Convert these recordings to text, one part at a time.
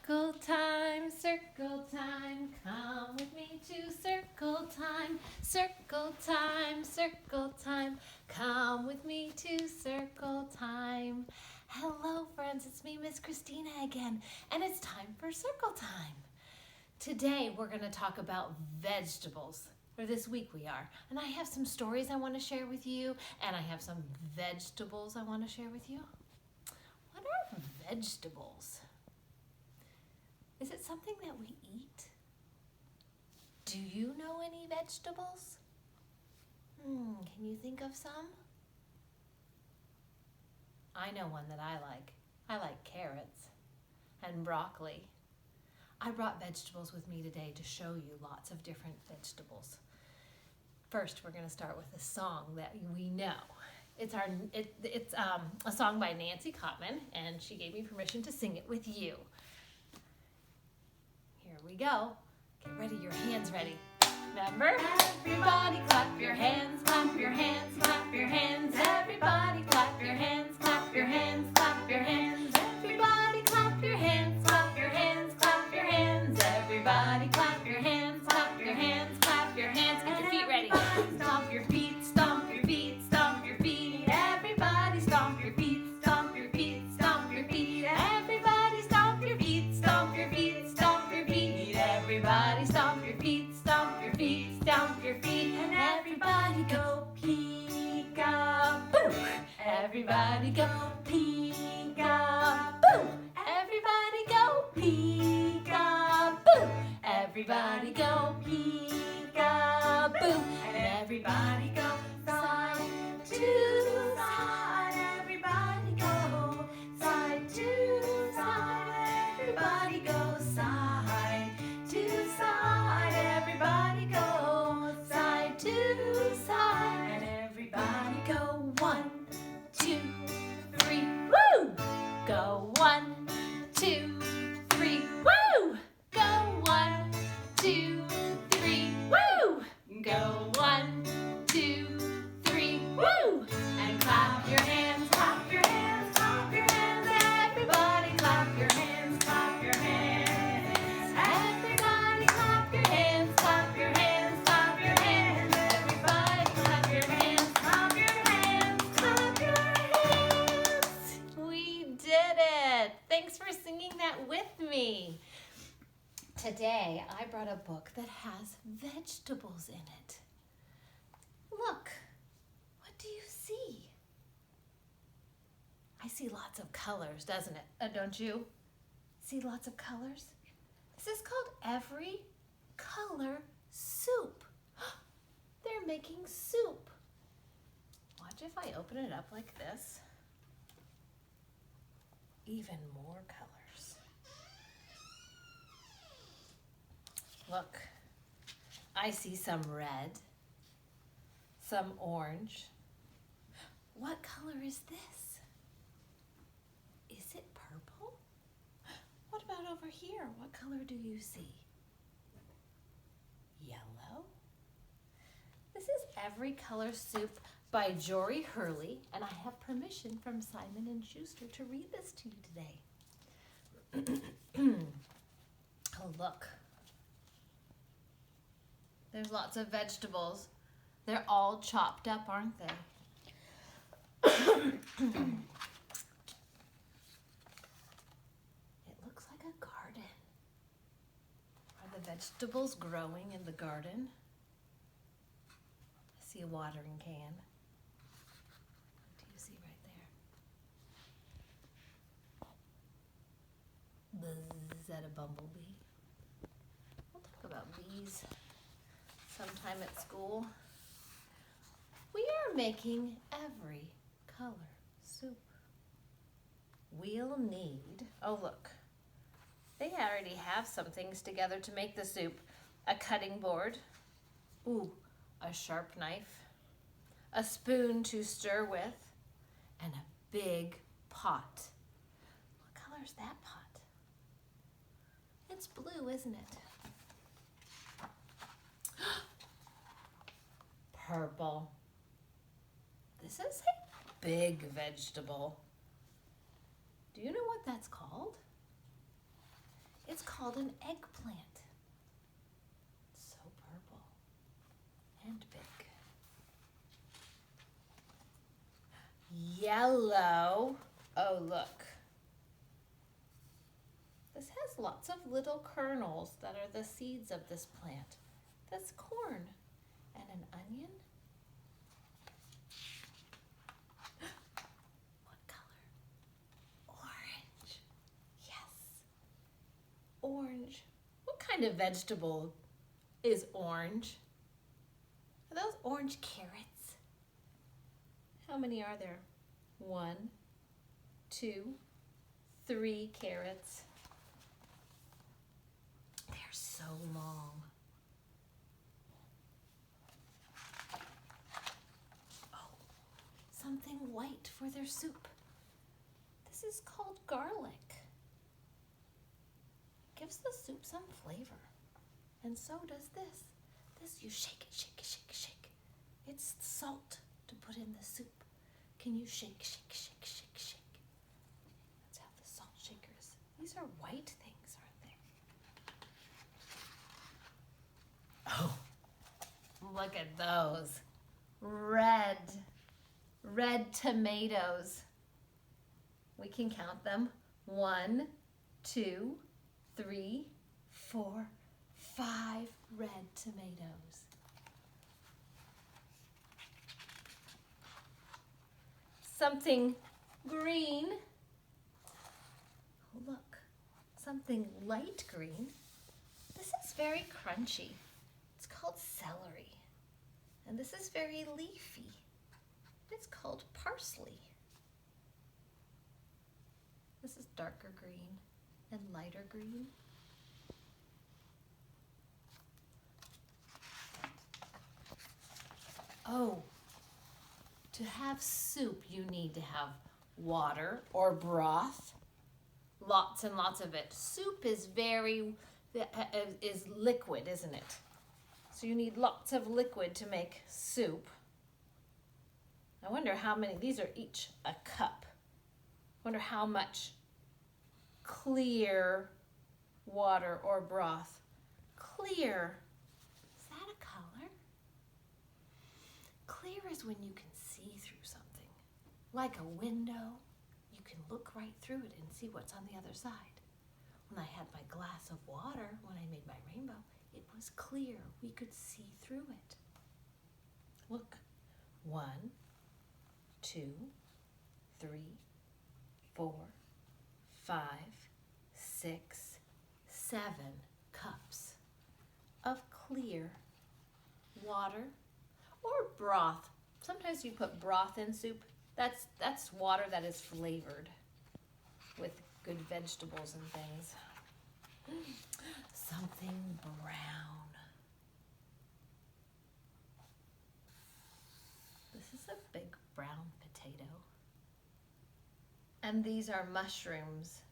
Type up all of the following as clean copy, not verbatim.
circle time, come with me to circle time, circle time, circle time, come with me to circle time. Hello friends, it's me, Miss Christina again, and it's time for circle time. Today we're going to talk about vegetables, or this week we are, and I have some stories I want to share with you, and I have some vegetables I want to share with you. What are vegetables? Is it something that we eat? Do you know any vegetables? Can you think of some? I know one that I like. I like carrots and broccoli. I brought vegetables with me today to show you lots of different vegetables. First, we're going to start with a song that we know. It's a song by Nancy Kopman, and she gave me permission to sing it with you. Here we go. Get ready, your hands ready. Remember? Everybody clap your hands, clap your hands, clap your hands. Everybody clap your hands, clap your hands, clap your hands. Everybody clap your hands, clap your hands, clap your hands. Everybody clap your hands, clap your hands, clap your hands. Get your feet ready. Stomp your feet, stomp your feet, stomp your feet. Everybody stomp your feet, stomp your feet, stomp your feet. Everybody stomp your feet, stomp your feet, stomp your feet. Everybody stomp your feet, stomp your feet, stomp your feet. And everybody go peek-a-boo. Everybody go peek-a-boo. Everybody go peek-a-boo. Everybody go peek-a-boo. And everybody go side to side. Everybody go side to side. Everybody go side to side. Everybody go side to side. And everybody go 1, 2, 3, woo! Go 1, 2, 3, woo! Go 1, 2, 3, woo! Go 1, 2, 3, woo! And clap your hands, clap your hands, clap your hands. Everybody clap your hands, clap your hands. Everybody clap your hands, clap your hands, clap your hands. Everybody clap your hands, clap your hands, clap your hands. We did it! Thanks for singing that with me. Today, I brought a book that has vegetables in it. Look, what do you see? I see lots of colors, doesn't it? Don't you? See lots of colors? This is called Every Color Soup. They're making soup. Watch if I open it up like this. Even more colors. Look, I see some red, some orange. What color is this? Is it purple? What about over here? What color do you see? Yellow. This is Every Color Soup by Jorey Hurley, and I have permission from Simon and Schuster to read this to you today. Oh, look. There's lots of vegetables. They're all chopped up, aren't they? It looks like a garden. Are the vegetables growing in the garden? I see a watering can. What do you see right there? Buzz, is that a bumblebee? We'll talk about bees sometime at school. We are making every color soup. We'll need, oh look, they already have some things together to make the soup. A cutting board, a sharp knife, a spoon to stir with, and a big pot. What color is that pot? It's blue, isn't it? Purple. This is a big vegetable. Do you know what that's called? It's called an eggplant. So purple and big. Yellow. Oh, look. This has lots of little kernels that are the seeds of this plant. That's corn. And an onion. What color? Orange. Yes. Orange. What kind of vegetable is orange? Are those orange carrots? How many are there? 1, 2, 3 carrots. They're so long. Oh, something white for their soup. This is called garlic. Gives the soup some flavor. And so does this. This, you shake it, shake it, shake it, shake. It's salt to put in the soup. Can you shake, shake, shake, shake, shake? Let's have the salt shakers. These are white things, aren't they? Oh, look at those. Red tomatoes. We can count them. 1, 2, 3, 4, 5 red tomatoes. Something green. Oh, look, something light green. This is very crunchy. It's called celery. And this is very leafy. It's called parsley. This is darker green and lighter green. Oh, to have soup, you need to have water or broth, lots and lots of it. Soup is liquid, isn't it? So you need lots of liquid to make soup. I wonder how many, these are each a cup. I wonder how much clear water or broth. Clear. Is that a color? Clear is when you can see through something. Like a window, you can look right through it and see what's on the other side. When I had my glass of water, when I made my rainbow, it was clear. We could see through it. Look. 1, 2, 3, 4, 5, 6, 7 cups of clear water or broth. Sometimes you put broth in soup. That's water that is flavored with good vegetables and things. Something brown. This is a big brown potato. And these are mushrooms.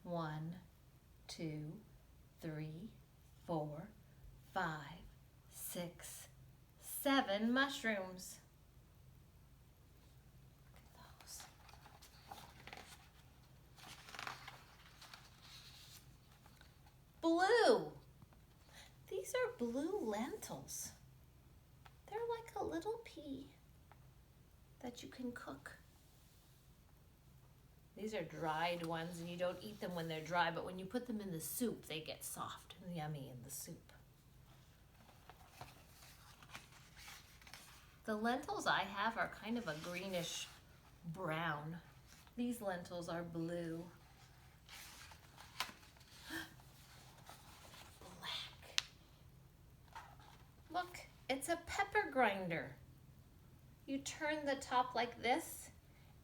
1, 2, 3, 4, 5, 6, 7 mushrooms. Look at those. Blue. These are blue lentils. They're like a little pea that you can cook. These are dried ones, and you don't eat them when they're dry, but when you put them in the soup, they get soft and yummy in the soup. The lentils I have are kind of a greenish brown. These lentils are blue. Black. Look, it's a pepper grinder. You turn the top like this,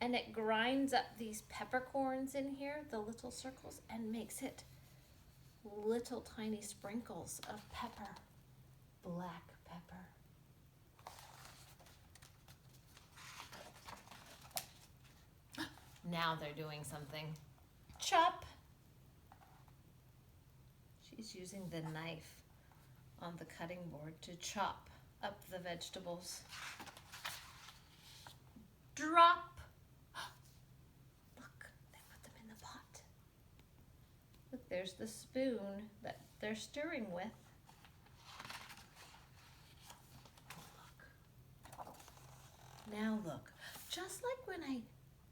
and it grinds up these peppercorns in here, the little circles, and makes it little tiny sprinkles of pepper, black pepper. Now they're doing something. Chop. She's using the knife on the cutting board to chop up the vegetables. Drop. Look, they put them in the pot. Look, there's the spoon that they're stirring with. Now look, just like when I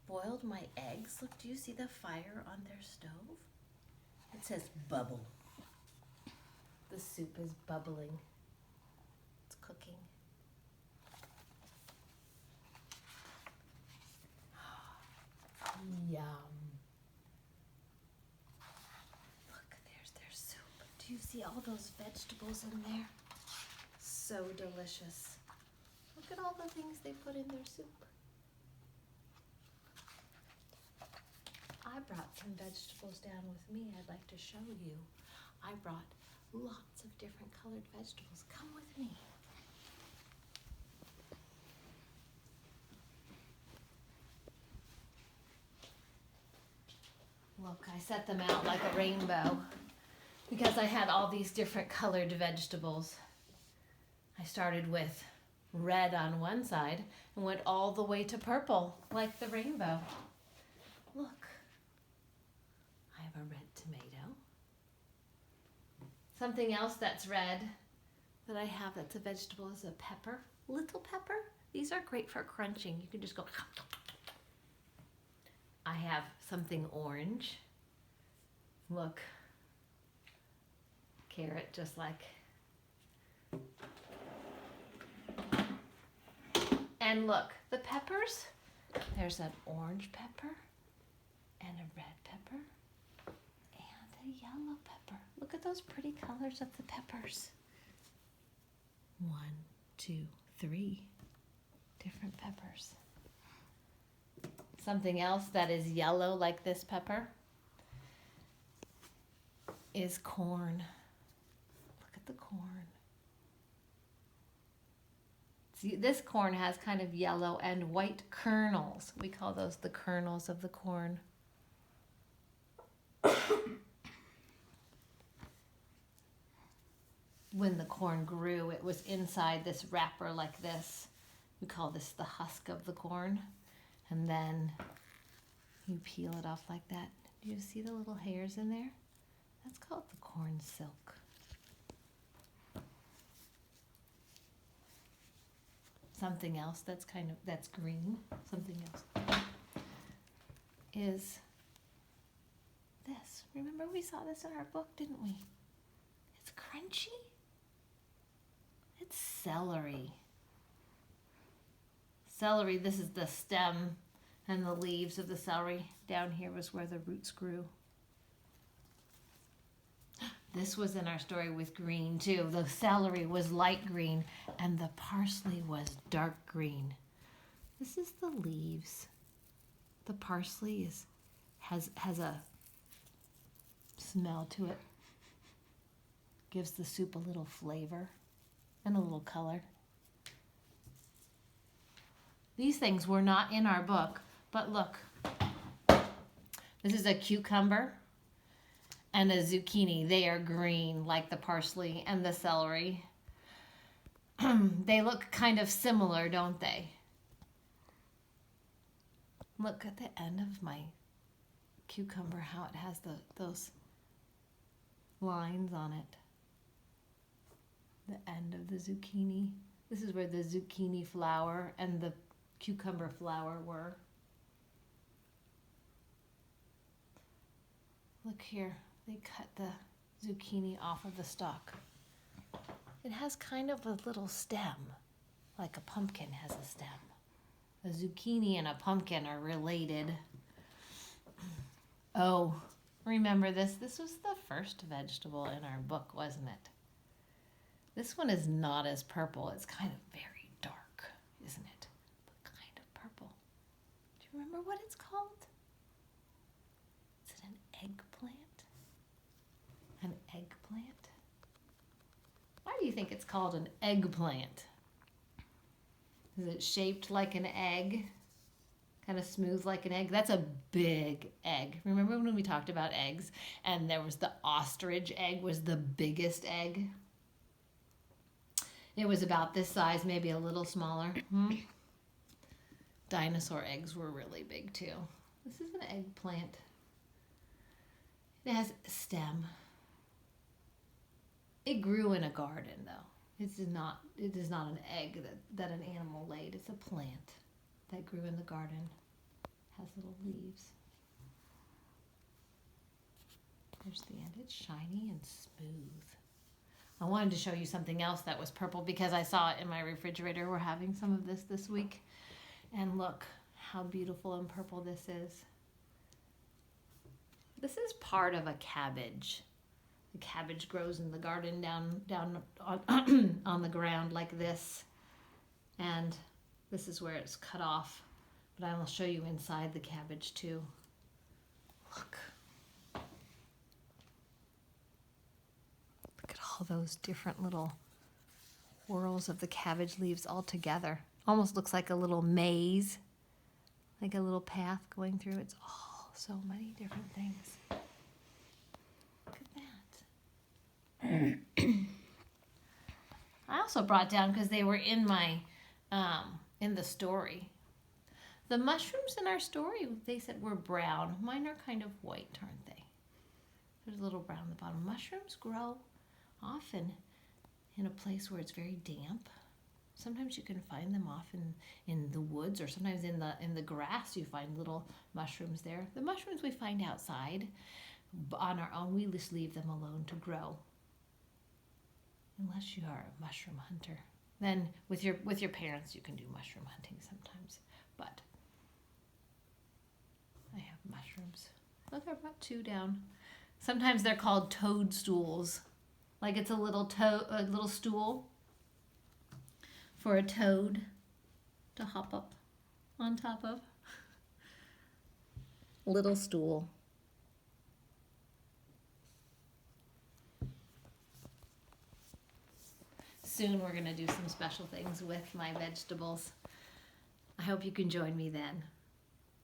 boiled my eggs, look, do you see the fire on their stove? It says bubble. The soup is bubbling. It's cooking. Yum. Look, there's their soup. Do you see all those vegetables in there? So delicious. Look at all the things they put in their soup. I brought some vegetables down with me I'd like to show you. I brought lots of different colored vegetables. Come with me. Look, I set them out like a rainbow because I had all these different colored vegetables. I started with red on one side and went all the way to purple like the rainbow. Look, I have a red tomato. Something else that's red that I have that's a vegetable is a pepper, little pepper. These are great for crunching. You can just go. I have something orange. Look, carrot just like. And look, the peppers, there's an orange pepper and a red pepper and a yellow pepper. Look at those pretty colors of the peppers. 1, 2, 3 different peppers. Something else that is yellow like this pepper is corn. Look at the corn. See, this corn has kind of yellow and white kernels. We call those the kernels of the corn. When the corn grew, it was inside this wrapper like this. We call this the husk of the corn. And then you peel it off like that. Do you see the little hairs in there? That's called the corn silk. Something else that's that's green, something else is this. Remember we saw this in our book, didn't we? It's crunchy. It's celery. Celery, this is the stem and the leaves of the celery. Down here was where the roots grew. This was in our story with green too. The celery was light green and the parsley was dark green. This is the leaves. The parsley has a smell to it. Gives the soup a little flavor and a little color. These things were not in our book, but look. This is a cucumber and a zucchini. They are green like the parsley and the celery. They look kind of similar, don't they? Look at the end of my cucumber, how it has those lines on it. The end of the zucchini. This is where the zucchini flower and the cucumber flower were. Look here, they cut the zucchini off of the stalk. It has kind of a little stem, like a pumpkin has a stem. A zucchini and a pumpkin are related. Oh, remember this? This was the first vegetable in our book, wasn't it? This one is not as purple. It's kind of very dark, isn't it? But kind of purple. Do you remember what it's called? Is it an eggplant? An eggplant? Why do you think it's called an eggplant? Is it shaped like an egg? Kind of smooth like an egg? That's a big egg. Remember when we talked about eggs and there was the ostrich egg was the biggest egg? It was about this size, maybe a little smaller. Dinosaur eggs were really big too. This is an eggplant. It has a stem. It grew in a garden, though. It is not an egg that an animal laid. It's a plant that grew in the garden. Has little leaves. There's the end. It's shiny and smooth. I wanted to show you something else that was purple because I saw it in my refrigerator. We're having some of this week. And look how beautiful and purple this is. This is part of a cabbage. The cabbage grows in the garden down on, on the ground like this. And this is where it's cut off. But I will show you inside the cabbage too. Look. Look at all those different little whorls of the cabbage leaves all together. Almost looks like a little maze, like a little path going through. It's all so many different things. Look at that. I also brought down, because they were in my, in the story. The mushrooms in our story, they said were brown. Mine are kind of white, aren't they? There's a little brown on the bottom. Mushrooms grow often in a place where it's very damp. Sometimes you can find them off in the woods, or sometimes in the grass you find little mushrooms there. The mushrooms we find outside on our own, we just leave them alone to grow. Unless you are a mushroom hunter. Then with your parents you can do mushroom hunting sometimes. But I have mushrooms. Look, I brought 2 down. Sometimes they're called toadstools. Like it's a little stool for a toad to hop up on top of. Little stool. Soon we're going to do some special things with my vegetables. I hope you can join me then.